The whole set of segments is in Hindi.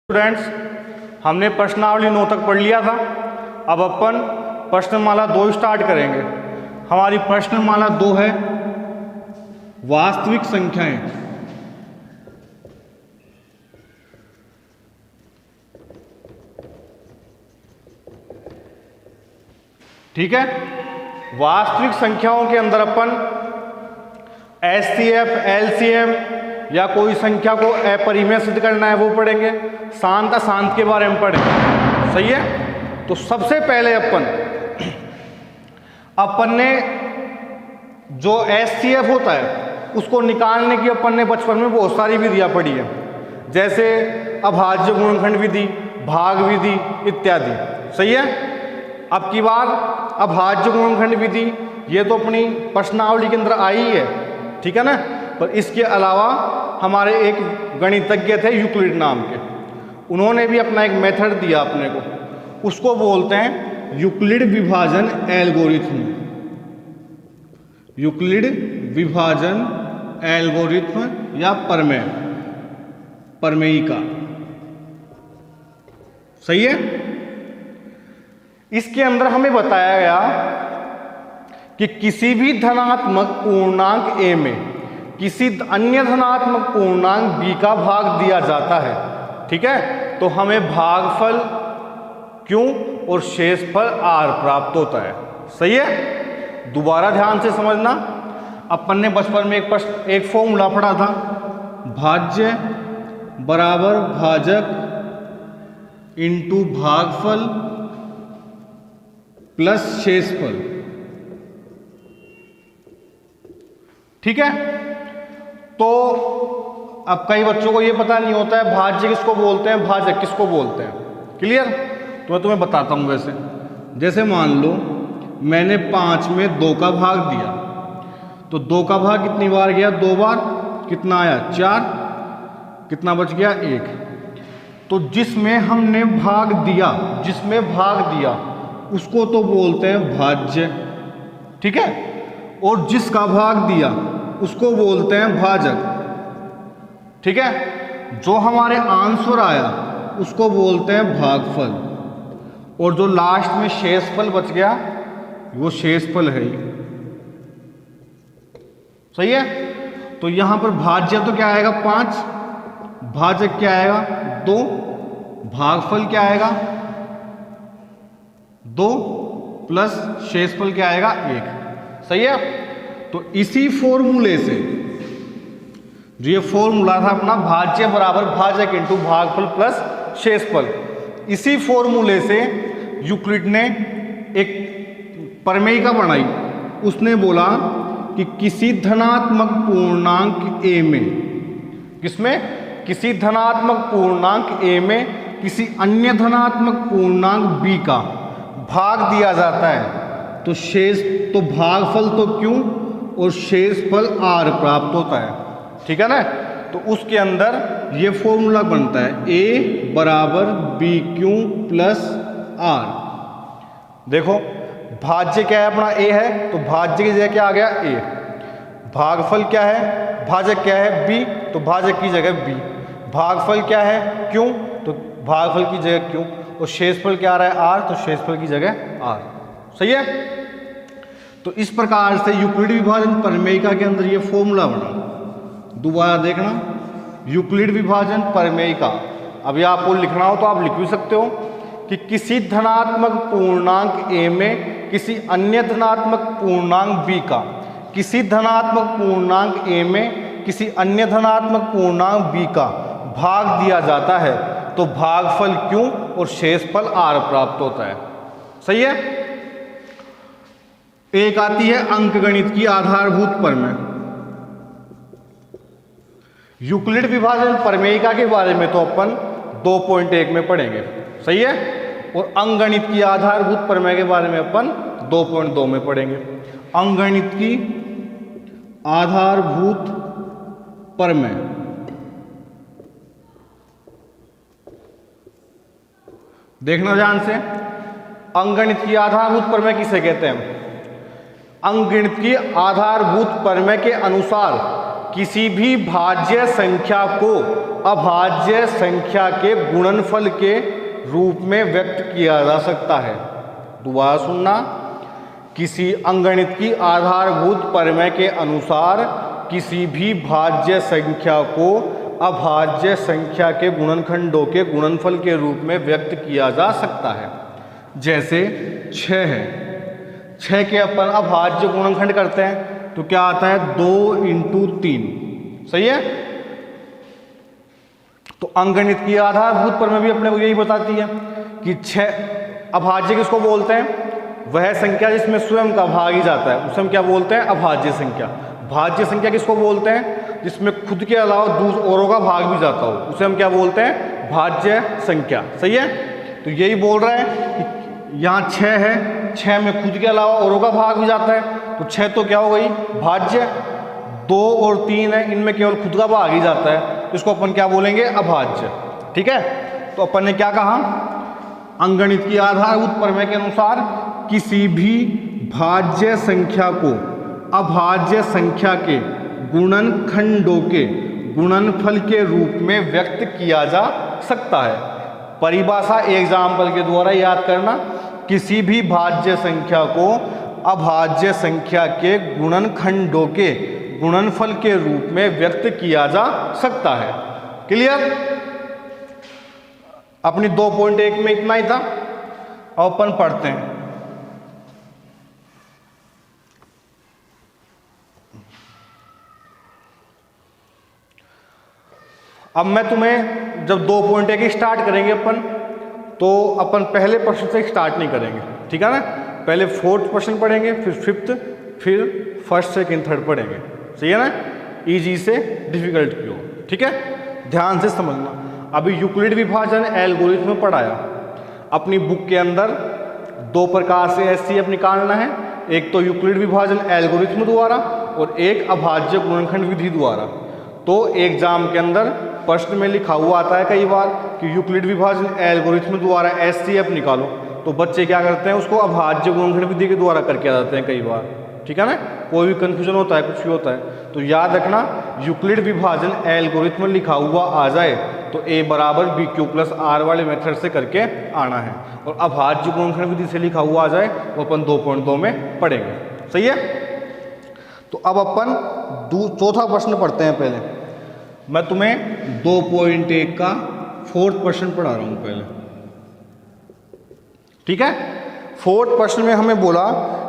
स्टूडेंट्स, हमने प्रश्नावली 9 तक पढ़ लिया था। अब अपन प्रश्नमाला 2 स्टार्ट करेंगे। हमारी प्रश्नमाला 2 है वास्तविक संख्याएं। ठीक है, वास्तविक संख्याओं के अंदर अपन एचसीएफ, एलसीएम या कोई संख्या को अपरिमेय सिद्ध करना है वो पढ़ेंगे। शांत अशांत के बारे में पढ़ेंगे। सही है। तो सबसे पहले अपन ने जो एचसीएफ होता है उसको निकालने की अपन ने बचपन में बहुत सारी विधियां पढ़ी है, जैसे अभाज्य गुणनखंड विधि, भाग विधि इत्यादि। सही है। अब की बार अभाज्य गुणनखंड विधि ये तो अपनी प्रश्नावली के अंदर आई है, ठीक है ना। पर इसके अलावा हमारे एक गणितज्ञ थे यूक्लिड नाम के, उन्होंने भी अपना एक मेथड दिया अपने को, उसको बोलते हैं यूक्लिड विभाजन एल्गोरिथम। यूक्लिड विभाजन एल्गोरिथम या प्रमेय, प्रमेयिका। सही है। इसके अंदर हमें बताया गया कि किसी भी धनात्मक पूर्णांक a में किसी अन्य धनात्मक पूर्णांक b का भाग दिया जाता है। ठीक है। तो हमें भागफल q और शेषफल r प्राप्त होता है। सही है। दोबारा ध्यान से समझना, अपन ने बचपन में एक फॉर्मूला पढ़ा था, भाज्य बराबर भाजक इंटू भागफल प्लस शेषफल। ठीक है। तो अब कई बच्चों को ये पता नहीं होता है भाज्य किसको बोलते हैं, भाजक किसको बोलते हैं। क्लियर। तो मैं तुम्हें बताता हूं। वैसे जैसे मान लो मैंने 5 में 2 का भाग दिया, तो 2 का भाग कितनी बार गया? 2 बार। कितना आया? 4। कितना बच गया? 1। तो जिसमें हमने भाग दिया उसको तो बोलते हैं भाज्य। ठीक है। और जिसका भाग दिया उसको बोलते हैं भाजक। ठीक है। जो हमारे आंसर आया उसको बोलते हैं भागफल, और जो लास्ट में शेषफल बच गया वो शेषफल है। सही है। तो यहां पर भाज्य तो क्या आएगा? 5, भाजक क्या आएगा? 2, भागफल क्या आएगा? 2 प्लस शेषफल क्या आएगा? 1। सही है। तो इसी फॉर्मूले से, जो ये फॉर्मूला था अपना भाज्य बराबर भाजक इंटू भागफल प्लस शेषफल, इसी फॉर्मूले से यूक्लिड ने एक प्रमेयिका बनाई। उसने बोला कि किसी धनात्मक पूर्णांक a में, किसमें? किसी धनात्मक पूर्णांक a में किसी अन्य धनात्मक पूर्णांक b का भाग दिया जाता है, तो भागफल तो q और शेषफल r प्राप्त होता है। ठीक है ना। तो उसके अंदर ये फॉर्मूला बनता है a बराबर bq प्लस r। देखो भाज्य क्या है? अपना a है, तो भाज्य की जगह क्या आ गया? a। भागफल क्या है? भाजक क्या है? b, तो भाजक की जगह b। भागफल क्या है? q, तो भागफल की जगह q, और शेषफल क्या आ रहा है? r, तो शेषफल की जगह r। सही है। तो इस प्रकार से यूक्लिड विभाजन प्रमेयिका के अंदर ये फॉर्मूला बना। दोबारा देखना, यूक्लिड विभाजन प्रमेयिका। अभी आपको लिखना हो तो आप लिख भी सकते हो कि किसी धनात्मक पूर्णांक a में किसी अन्य धनात्मक पूर्णांक b का, किसी धनात्मक पूर्णांक a में किसी अन्य धनात्मक पूर्णांक b का भाग दिया जाता है, तो भागफल q और शेषफल r प्राप्त होता है। सही है। एक आती है अंकगणित की आधारभूत प्रमेय। यूक्लिड विभाजन प्रमेयिका के बारे में तो अपन 2.1 में पढ़ेंगे। सही है। और अंकगणित की आधारभूत प्रमेय के बारे में अपन 2.2 में पढ़ेंगे। अंकगणित की आधारभूत प्रमेय, देखना ध्यान से। अंकगणित की आधारभूत प्रमेय किसे कहते हैं? अंकगणित की आधारभूत प्रमेय के अनुसार किसी भी भाज्य संख्या को अभाज्य संख्या के गुणनफल के रूप में व्यक्त किया जा सकता है। दोबारा सुनना, किसी अंगणित की आधारभूत प्रमेय के अनुसार किसी भी भाज्य संख्या को अभाज्य संख्या के गुणनखंडों के गुणनफल के रूप में व्यक्त किया जा सकता है। जैसे 6 है, 6 के अपन अभाज्य गुणनखंड करते हैं तो क्या आता है 2 × 3, सही है। तो अंगणित की आधारभूत प्रमेय भी अपने को यही बताती है कि 6 अभाज्य किसको बोलते हैं, वह संख्या जिसमें स्वयं का भाग ही जाता है उसे हम क्या बोलते हैं, अभाज्य संख्या। भाज्य संख्या किसको बोलते हैं, जिसमें खुद के अलावा दूसरे औरों का भाग भी जाता हो उसे हम क्या बोलते हैं, भाज्य संख्या, सही है। तो यही बोल रहा है कि यहाँ 6 है, 6 में खुद के अलावा औरों का भाग भी जाता है तो 6 तो क्या हो गई भाज्य। 2 और 3 है, इनमें केवल खुद का भाग ही जाता है, इसको अपन क्या बोलेंगे, अभाज्य, ठीक है। तो अपन ने क्या कहा, अंगणित की आधारभूत प्रमेय के अनुसार किसी भी भाज्य संख्या को अभाज्य संख्या के गुणनखंडों के गुणनफल के रूप में व्यक्त किया जा सकता है। परिभाषा एग्जाम्पल के द्वारा याद करना, किसी भी भाज्य संख्या को अभाज्य संख्या के गुणनखंडों के गुणनफल के रूप में व्यक्त किया जा सकता है। क्लियर। अपनी 2.1 में इतना ही था। अब अपन पढ़ते हैं। अब मैं तुम्हें जब 2.1 स्टार्ट करेंगे अपन, तो अपन पहले प्रश्न से स्टार्ट नहीं करेंगे, ठीक है ना। पहले 4th प्रश्न पढ़ेंगे, फिर 5th, फिर 1st, 2nd, 3rd पढ़ेंगे, सही है ना। इजी से डिफिकल्ट की ओर, ठीक है। ध्यान से समझना। अभी यूक्लिड विभाजन एल्गोरिथ्म पढ़ाया। अपनी बुक के अंदर 2 प्रकार से एचसीएफ निकालना है, एक तो यूक्लिड विभाजन एल्गोरिथ्म द्वारा और एक अभाज्य गुणनखंड विधि द्वारा। तो एग्जाम के अंदर प्रश्न में लिखा हुआ आता है कई बार कि यूक्लिड विभाजन एल्गोरिथ्म द्वारा एचसीएफ निकालो, तो बच्चे क्या करते हैं, उसको अभाज्य गुणनखंड विधि के द्वारा करके आ जाते हैं कई बार, ठीक है ना। कोई भी कंफ्यूजन होता है, कुछ भी होता है, तो याद रखना यूक्लिड विभाजन एल्गोरिथ्म लिखा हुआ आ जाए तो a = bq + r वाले मेथड से करके आना है, और अभाज्य गुणनखंड विधि से लिखा हुआ आ जाए वो अपन 2.2 में पढ़ेंगे, सही है। तो अब अपन 4था प्रश्न पढ़ते हैं। पहले मैं तुम्हें 2.1 का 4th प्रश्न पढ़ा रहा हूं पहले, ठीक है। 4th प्रश्न में हमें बोला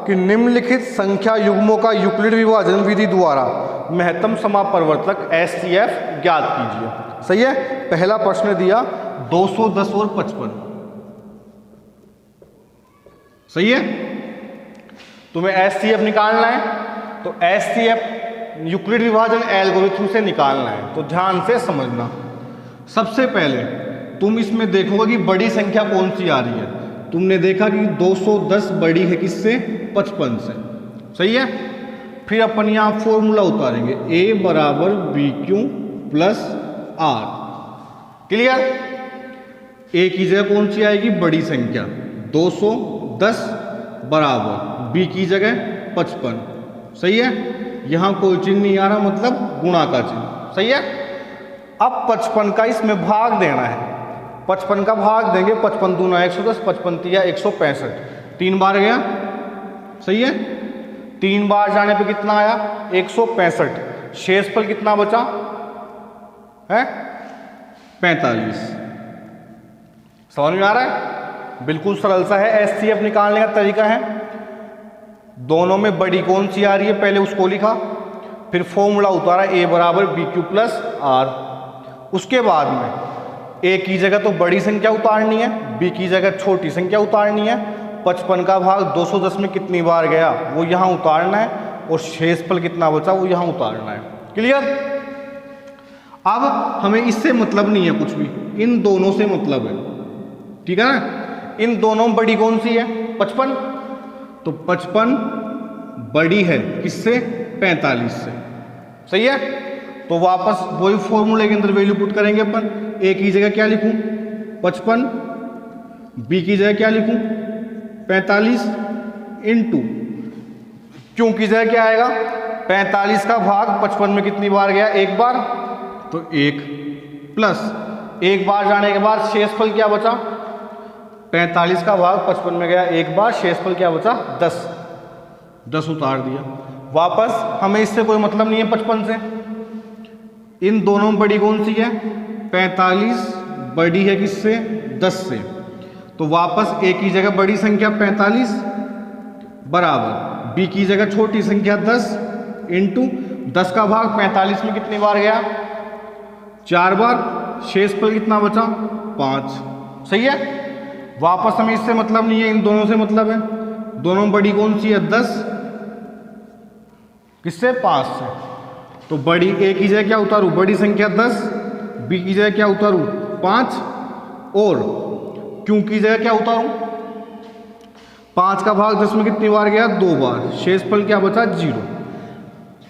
कि निम्नलिखित संख्या युग्मों का यूक्लिड विभाजन विधि द्वारा महत्तम समापवर्तक एचसीएफ ज्ञात कीजिए, सही है। पहला प्रश्न दिया 210 और 55, सही है। तुम्हें एचसीएफ निकालना है, तो एचसीएफ यूक्लिड विभाजन एल्गोरिथम से निकालना है। तो ध्यान से समझना। सबसे पहले तुम इसमें देखोगे कि बड़ी संख्या कौन सी आ रही है। तुमने देखा कि 210 बड़ी है किससे, 55 से, सही है। फिर अपन यहां फॉर्मूला उतारेंगे, a = bq + r, clear. a की जगह कौन सी आएगी, बड़ी संख्या 210 = b की जगह 55, सही है। यहां कोई चिन्ह नहीं आ रहा, मतलब गुणा का चिन्ह, सही है। अब 55 का इसमें भाग देना है, 55 का भाग देंगे, 55 दूना 110, 55 तिया 165, 3 बार गया, सही है। 3 बार जाने पे कितना आया, 165। शेषफल कितना बचा है, 45। समझ में आ रहा है, बिल्कुल सरल सा है। एचसीएफ निकालने का तरीका है, दोनों में बड़ी कौन सी आ रही है पहले उसको लिखा, फिर फॉर्मूला उतारा a = bq + r। उसके बाद में a की जगह तो बड़ी संख्या उतारनी है, b की जगह छोटी संख्या उतारनी है। 55 का भाग 210 में कितनी बार गया वो यहाँ उतारना है, और शेषफल कितना बचा वो यहाँ उतारना है, क्लियर। अब हमें इससे मतलब नहीं है कुछ भी, इन दोनों से मतलब है, ठीक है ना। इन दोनों में बड़ी कौन सी है, 55, तो 55 बड़ी है किससे, 45 से, सही है। तो वापस वही फॉर्मूले के अंदर वैल्यू पुट करेंगे अपन। a की जगह क्या लिखूं, 55, b की जगह क्या लिखूं, 45 इंटू क्यों की जगह क्या आएगा, 45 का भाग 55 में कितनी बार गया, 1 बार, तो 1 प्लस एक बार जाने के बाद शेषफल क्या बचा, 45 का भाग 55 में गया, एक बार शेषफल क्या बचा 10, 10 उतार दिया। वापस हमें इससे कोई मतलब नहीं है 55 से, इन दोनों में बड़ी कौन सी है, 45 बड़ी है किससे, 10 से, तो वापस ए की जगह बड़ी संख्या 45 बराबर बी की जगह छोटी संख्या 10 इंटू 10 का भाग 45 में कितनी बार गया, 4 बार, शेषफल कितना बचा 5। सही है। वापस हमें इससे मतलब नहीं है, इन दोनों से मतलब है, दोनों में बड़ी कौन सी है 10 किससे 5 से, तो बड़ी ए की जगह क्या उतारूं, बड़ी संख्या 10, बी की जगह क्या उतारूं 5 और क्यू की जगह क्या उतारूं 5 का भाग 10 में कितनी बार गया 2 बार, शेषफल क्या बचा 0।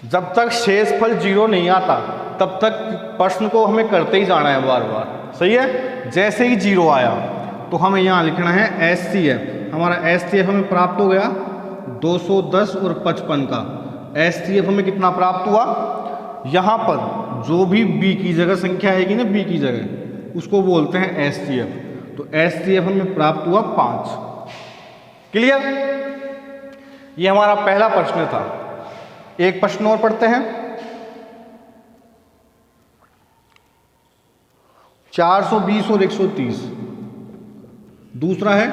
जब तक शेषफल 0 नहीं आता तब तक प्रश्न को हमें करते ही जाना है बार बार। सही है। जैसे ही 0 आया तो हमें यहाँ लिखना है SCF, हमारा SCF हमें प्राप्त हो गया 210 और 55 का SCF हमें कितना प्राप्त हुआ, यहाँ पर जो भी B की जगह संख्या आएगी ना, B की जगह उसको बोलते हैं SCF, तो SCF हमें प्राप्त हुआ 5। क्लियर। ये हमारा पहला प्रश्न था। एक प्रश्न और पढ़ते हैं। 420 और 130, दूसरा है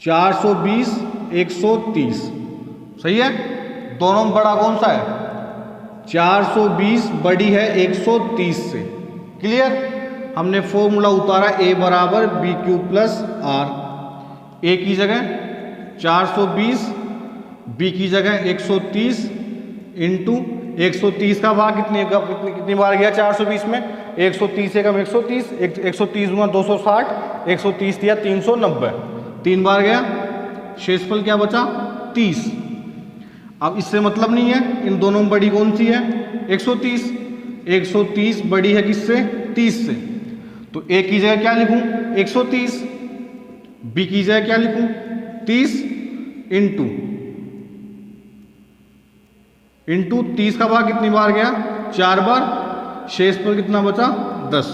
420 130। सही है। दोनों में बड़ा कौन सा है, 420 बड़ी है 130 से। क्लियर। हमने फॉर्मूला उतारा A बराबर BQ प्लस R, A की जगह 420, B की जगह 130 इंटू 130 का भाग कितनी बार गया 420 में, 130 एकम 130, 130 गुना 260, 130 दिया 390, 3 बार गया, शेषफल क्या बचा 30। अब इससे मतलब नहीं है, इन दोनों में बड़ी कौन सी है 130, 130 बड़ी है किससे 30 से, तो A की जगह क्या लिखूं 130, B की जगह क्या लिखूं 30 इंटू 30 का भाग कितनी बार गया 4 बार, शेषफल कितना बचा 10।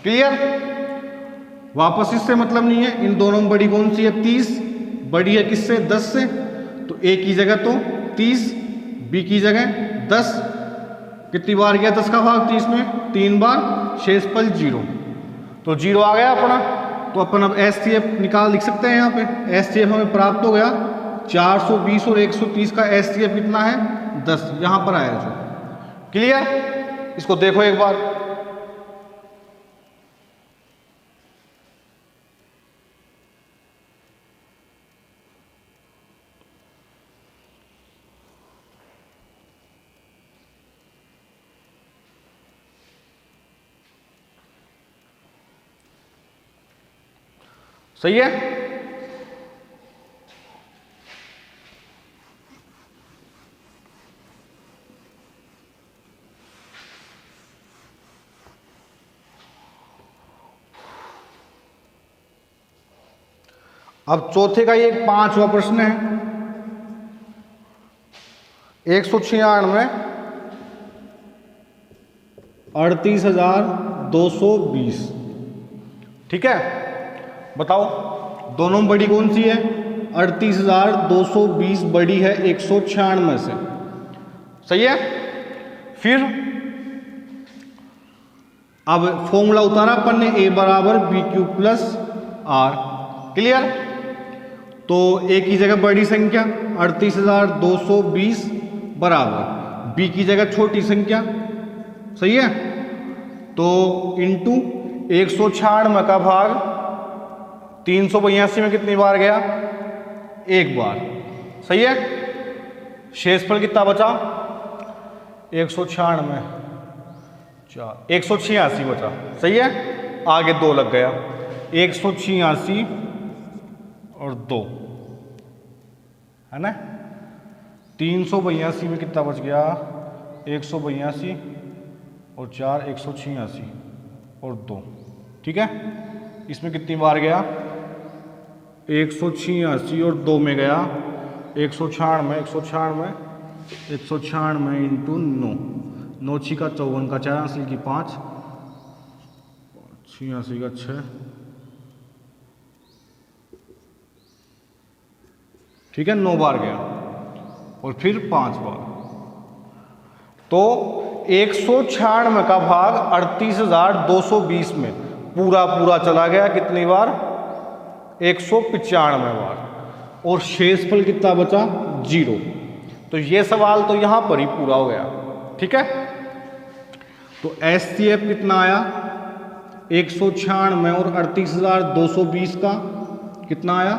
क्लियर। वापस इससे मतलब नहीं है, इन दोनों में बड़ी कौन सी है 30, बड़ी है किससे 10 से, तो A की जगह तो 30, B की जगह 10, कितनी बार गया 10 का भाग 30 में 3 बार, शेषफल 0, तो 0 आ गया अपना। तो अपन अब SCF निकाल लिख सकते हैं। यहाँ पे SCF हमें प्राप्त हो गया 420 और 130 का SCF कितना है 10, यहाँ पर आया जो। क्लियर। इसको देखो एक बार। सही है। अब चौथे का ये 5वां प्रश्न है। 196 38,220। ठीक है। बताओ दोनों में बड़ी कौन सी है, 38,220 बड़ी है 196 से। सही है। फिर अब फॉर्मूला उतारा अपन ने, A बराबर BQ प्लस R। क्लियर। तो A की जगह बड़ी संख्या 38,220 बराबर B की जगह छोटी संख्या। सही है। तो इंटू 196 का भाग 382 में कितनी बार गया, 1 बार। सही है। शेषफल कितना बचा 196 186 बचा। सही है। आगे 2 लग गया, 186 और 2 है ना। 382 में कितना बच गया 182 और 4 186 और 2। ठीक है। इसमें कितनी बार गया 186 और 2 में गया 196 इंटू 9, 9 छिका 54 का 4 80 की 5 86 का 6, ठीक है, 9 बार गया और फिर 5 बार। तो 196 का भाग 38,220 में पूरा चला गया कितनी बार? 195 बार। और शेषफल कितना बचा? 0। तो ये सवाल तो यहां पर ही पूरा हो गया, ठीक है। तो एचसीएफ कितना आया? 196 और 38,220 का कितना आया?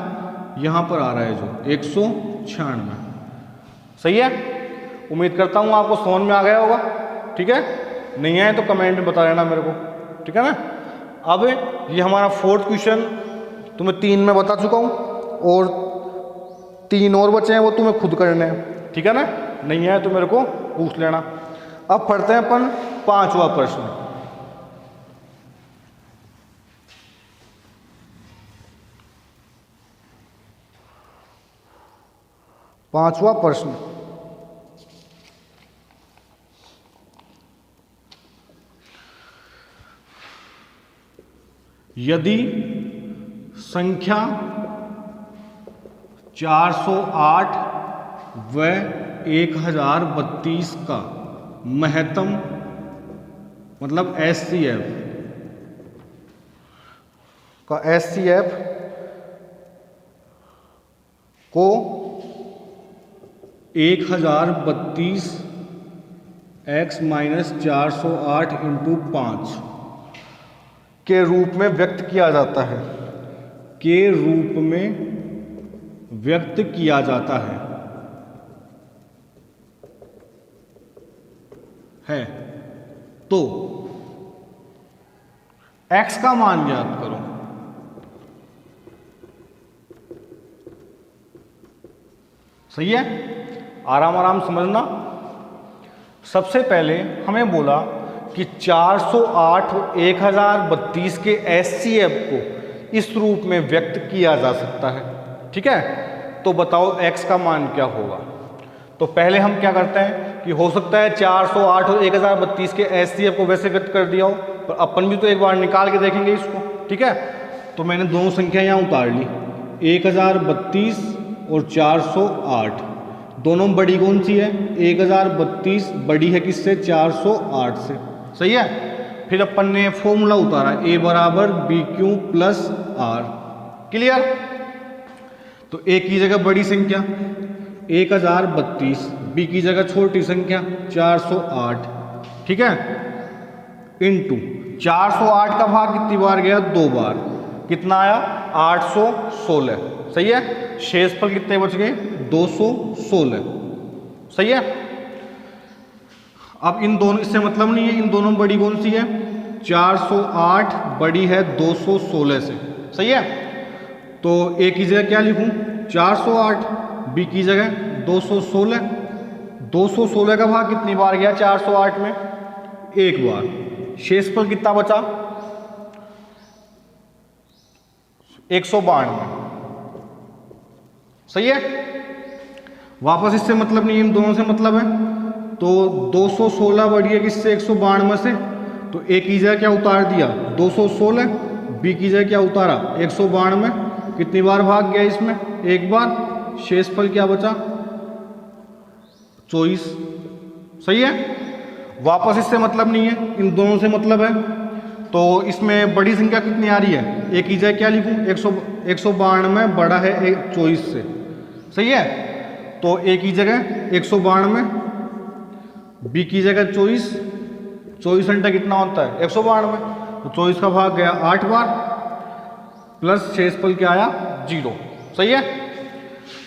यहां पर आ रहा है जो 196। सही है, उम्मीद करता हूं आपको समझ में आ गया होगा, ठीक है। नहीं आए तो कमेंट में बता देना मेरे को, ठीक है ना। अब ये हमारा 4th क्वेश्चन तुम्हें 3 में बता चुका हूं और 3 और बचे हैं, वो तुम्हें खुद करने हैं, ठीक है ना। नहीं आए तो मेरे को पूछ लेना। अब पढ़ते हैं अपन 5वां प्रश्न। पांचवा प्रश्न, यदि संख्या 408 व 1032 का महत्तम मतलब एचसीएफ को 1032 x माइनस 408 इंटू 5 के रूप में व्यक्त किया जाता है, के रूप में व्यक्त किया जाता है तो x का मान ज्ञात करो। सही है, आराम आराम समझना। सबसे पहले हमें बोला कि 408 और 1032 के एचसीएफ को इस रूप में व्यक्त किया जा सकता है, ठीक है। तो बताओ x का मान क्या होगा। तो पहले हम क्या करते हैं कि हो सकता है 408 और 1032 के एचसीएफ को वैसे व्यक्त कर दिया हो, पर अपन भी तो एक बार निकाल के देखेंगे इसको, ठीक है। तो मैंने दोनों संख्या यहाँ उतार ली, 1032 और 408। दोनों बड़ी कौन सी है? 1032 बड़ी है किससे? 408 से। सही है। फिर अपन ने फॉर्मूला उतारा, a बराबर B Q plus R. Clear. तो a की जगह बड़ी संख्या 1032, b की जगह छोटी संख्या 408, ठीक है, इनटू 408 का भाग कितनी बार गया? 2 बार। कितना आया? 816। सही है। शेषफल कितने बच गए? 216। सही है। अब इन दोनों, इससे मतलब नहीं है, इन दोनों बड़ी कौन सी है? 408 बड़ी है 216 से। सही है। तो ए की जगह क्या लिखूं? 408, बी की जगह 216। 216 का भाग कितनी बार गया 408 में? 1 बार। शेषफल कितना बचा? 192। सही है। वापस इससे मतलब नहीं, इन दोनों से मतलब है। तो 216 बड़ी है किससे? 192 से। तो ए की जगह क्या उतार दिया? 216। बी की जगह क्या उतारा? 192। कितनी बार भाग गया इसमें? 1 बार। शेषफल क्या बचा? 24। सही है। वापस इससे मतलब नहीं है, इन दोनों से मतलब है। तो इसमें बड़ी संख्या कितनी आ रही है? ए की जगह क्या लिखूं? 192 बड़ा है 24 से। सही है। तो ए की जगह 192, बी की जगह 24। 24 घंटा कितना होता है? 192। तो 24 का भाग गया 8 बार, प्लस शेषफल क्या आया? 0। सही है।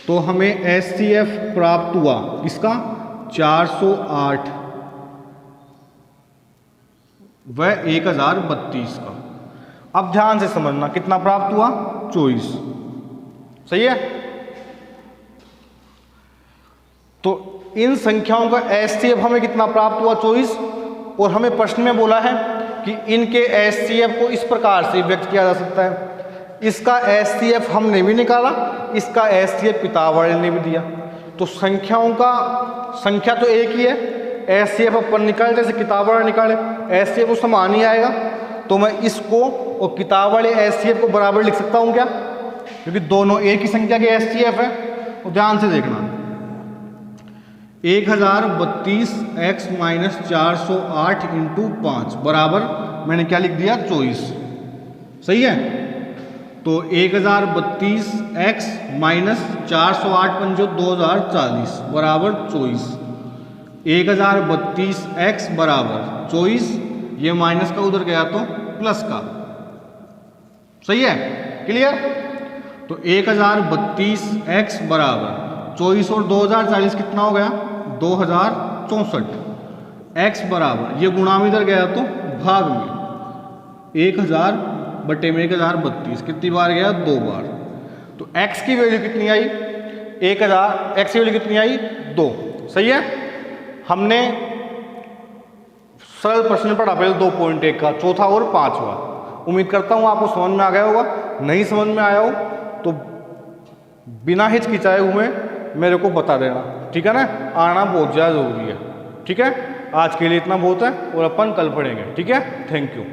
तो हमें एचसीएफ प्राप्त हुआ इसका 408 व 1032 का। अब ध्यान से समझना, कितना प्राप्त हुआ? 24। सही है। तो इन संख्याओं का एचसीएफ हमें कितना प्राप्त हुआ? 24। और हमें प्रश्न में बोला है कि इनके एचसीएफ को इस प्रकार से व्यक्त किया जा सकता है। इसका एचसीएफ हमने भी निकाला, इसका एचसीएफ पितामह ने भी दिया। तो संख्या तो एक ही है, HCF अपन निकाले जैसे किताब वाला निकाले, HCF उस समान ही आएगा, तो मैं इसको और किताब वाले HCF को बराबर लिख सकता हूँ क्या, क्योंकि दोनों एक ही संख्या के HCF है। तो ध्यान से देखना, 1032x माइनस 408 इंटू 5 बराबर मैंने क्या लिख दिया 24। सही है, तो 1032x माइनस 408 पंजो 2040 बराबर 24। 1032x बराबर 24, ये माइनस का उधर गया तो प्लस का। सही है, क्लियर। तो 1032x बराबर 24 और 2040 कितना हो गया 2064। x बराबर ये गुणा में इधर गया तो भाग में 1000 बटे में 1032 कितनी बार गया 2 बार। तो x की वैल्यू कितनी आई 1000, x की वैल्यू कितनी आई 2। सही है, हमने सरल प्रश्न पढ़ा पहले 2.1 का, चौथा और पांचवा। उम्मीद करता हूं आपको समझ में आ गया होगा। नहीं समझ में आया हो तो बिना हिचकिचाए हुए मेरे को बता देना, ठीक है ना। आना बहुत ज़्यादा जरूरी है, ठीक है। आज के लिए इतना बहुत है और अपन कल पढ़ेंगे, ठीक है। Thank you.